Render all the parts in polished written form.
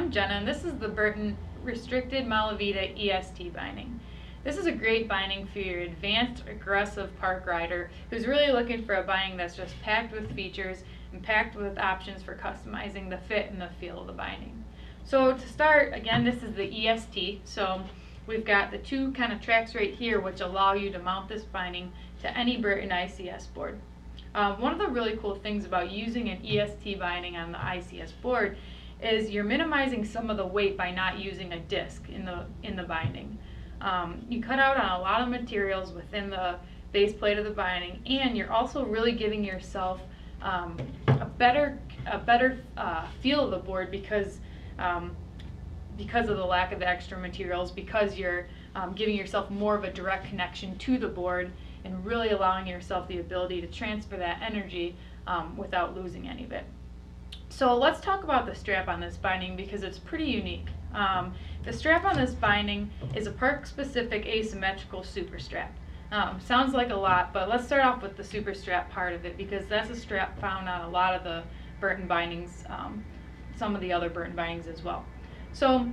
I'm Jenna, and this is the Burton Restricted Malavita EST binding. This is a great binding for your advanced, aggressive park rider who's really looking for a binding that's just packed with features and packed with options for customizing the fit and the feel of the binding. So to start, again, this is the EST. So we've got the two kind of tracks right here which allow you to mount this binding to any Burton ICS board. One of the really cool things about using an EST binding on the ICS board is you're minimizing some of the weight by not using a disc in the binding. You cut out on a lot of materials within the base plate of the binding, and you're also really giving yourself a better feel of the board because of the lack of the extra materials, because you're giving yourself more of a direct connection to the board and really allowing yourself the ability to transfer that energy without losing any of it. So let's talk about the strap on this binding because it's pretty unique. The strap on this binding is a park-specific asymmetrical super strap. Sounds like a lot, but let's start off with the super strap part of it because that's a strap found on a lot of the Burton bindings, some of the other Burton bindings as well. So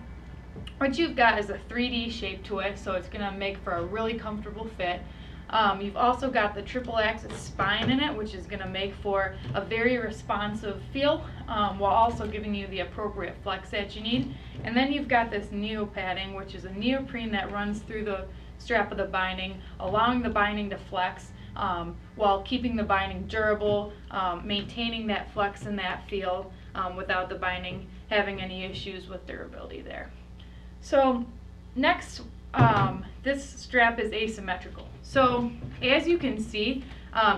what you've got is a 3D shape to it, so it's going to make for a really comfortable fit. You've also got the triple axis spine in it, which is going to make for a very responsive feel while also giving you the appropriate flex that you need. And then you've got this neo padding, which is a neoprene that runs through the strap of the binding, allowing the binding to flex while keeping the binding durable, maintaining that flex and that feel without the binding having any issues with durability there. So next, this strap is asymmetrical. So as you can see,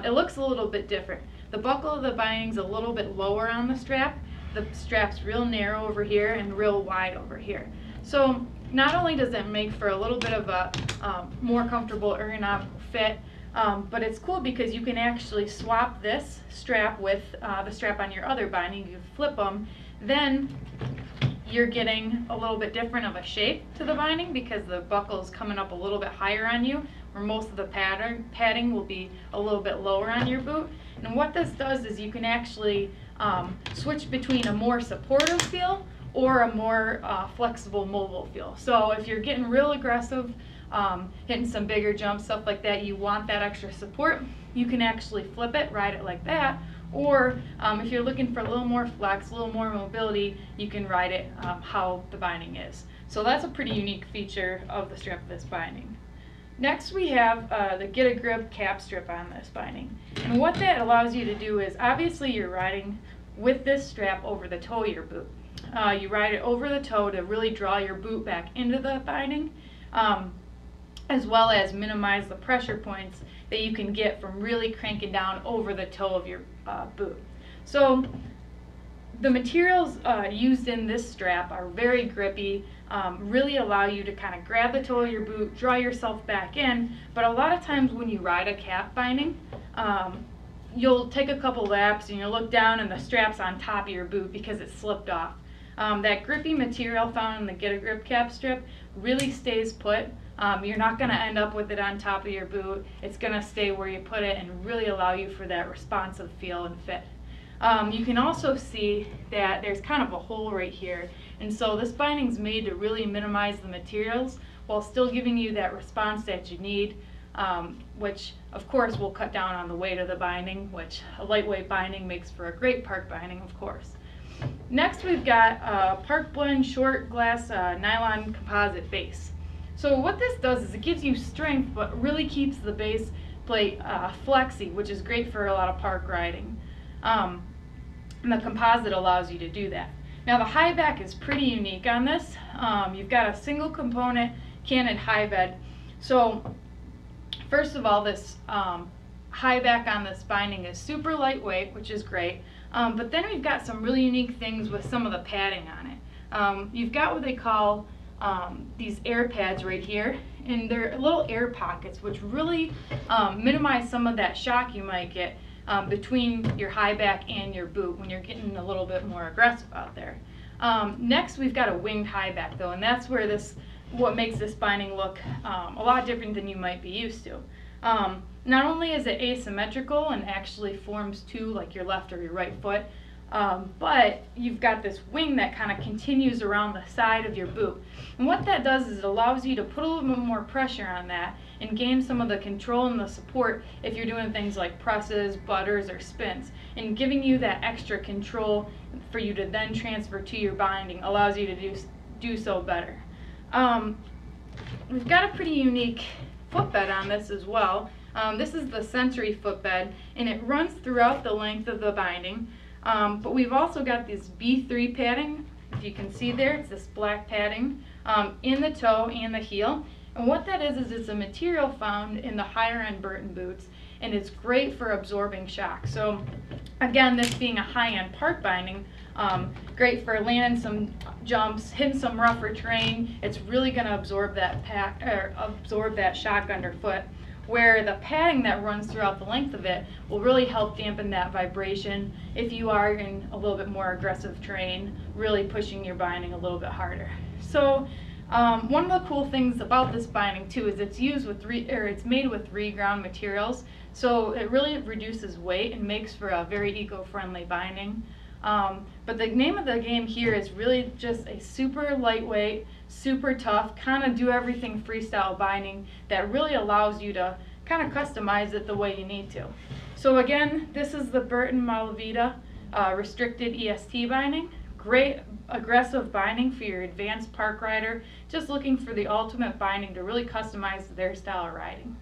it looks a little bit different. The buckle of the binding's a little bit lower on the strap. The strap's real narrow over here and real wide over here. So not only does it make for a little bit of a more comfortable ergonomic fit, but it's cool because you can actually swap this strap with the strap on your other binding. You flip them, then you're getting a little bit different of a shape to the binding because the buckle is coming up a little bit higher on you, where most of the padding will be a little bit lower on your boot. And what this does is you can actually switch between a more supportive feel or a more flexible mobile feel. So if you're getting real aggressive, hitting some bigger jumps, stuff like that, you want that extra support, you can actually flip it, ride it like that. Or if you're looking for a little more flex, a little more mobility, you can ride it how the binding is. So that's a pretty unique feature of the strap of this binding. Next we have the Get a Grip cap strip on this binding. And what that allows you to do is, obviously you're riding with this strap over the toe of your boot. You ride it over the toe to really draw your boot back into the binding, as well as minimize the pressure points that you can get from really cranking down over the toe of your boot. So the materials used in this strap are very grippy, really allow you to kind of grab the toe of your boot, draw yourself back in, but a lot of times when you ride a cap binding, you'll take a couple laps and you'll look down and the strap's on top of your boot because it slipped off. That grippy material found in the Get a Grip cap strip really stays put. You're not going to end up with it on top of your boot. It's going to stay where you put it and really allow you for that responsive feel and fit. You can also see that there's kind of a hole right here, and so this binding's made to really minimize the materials while still giving you that response that you need, which of course will cut down on the weight of the binding, which a lightweight binding makes for a great park binding, of course. Next we've got a Park Blend short glass nylon composite base. So what this does is it gives you strength but really keeps the base plate flexy, which is great for a lot of park riding. And the composite allows you to do that. Now the high back is pretty unique on this. You've got a single component canted high bed. So first of all, this high back on this binding is super lightweight, which is great. But then we've got some really unique things with some of the padding on it. You've got what they call these air pads right here, and they're little air pockets which really minimize some of that shock you might get between your high back and your boot when you're getting a little bit more aggressive out there. Next we've got a winged high back though, and that's where what makes this binding look a lot different than you might be used to. Not only is it asymmetrical and actually forms to like your left or your right foot, but you've got this wing that kind of continues around the side of your boot. And what that does is it allows you to put a little bit more pressure on that and gain some of the control and the support if you're doing things like presses, butters, or spins. And giving you that extra control for you to then transfer to your binding allows you to do so better. We've got a pretty unique footbed on this as well. This is the Sensory footbed, and it runs throughout the length of the binding. But we've also got this B3 padding. If you can see there, it's this black padding in the toe and the heel. And what that is it's a material found in the higher end Burton boots, and it's great for absorbing shock. So again, this being a high-end park binding, great for landing some jumps, hitting some rougher terrain. It's really going to absorb that shock underfoot, where the padding that runs throughout the length of it will really help dampen that vibration if you are in a little bit more aggressive terrain, really pushing your binding a little bit harder. So one of the cool things about this binding too is it's made with reground materials, so it really reduces weight and makes for a very eco-friendly binding. But the name of the game here is really just a super lightweight, super tough, kind of do everything freestyle binding that really allows you to kind of customize it the way you need to. So again, this is the Burton Malavita restricted EST binding. Great aggressive binding for your advanced park rider, just looking for the ultimate binding to really customize their style of riding.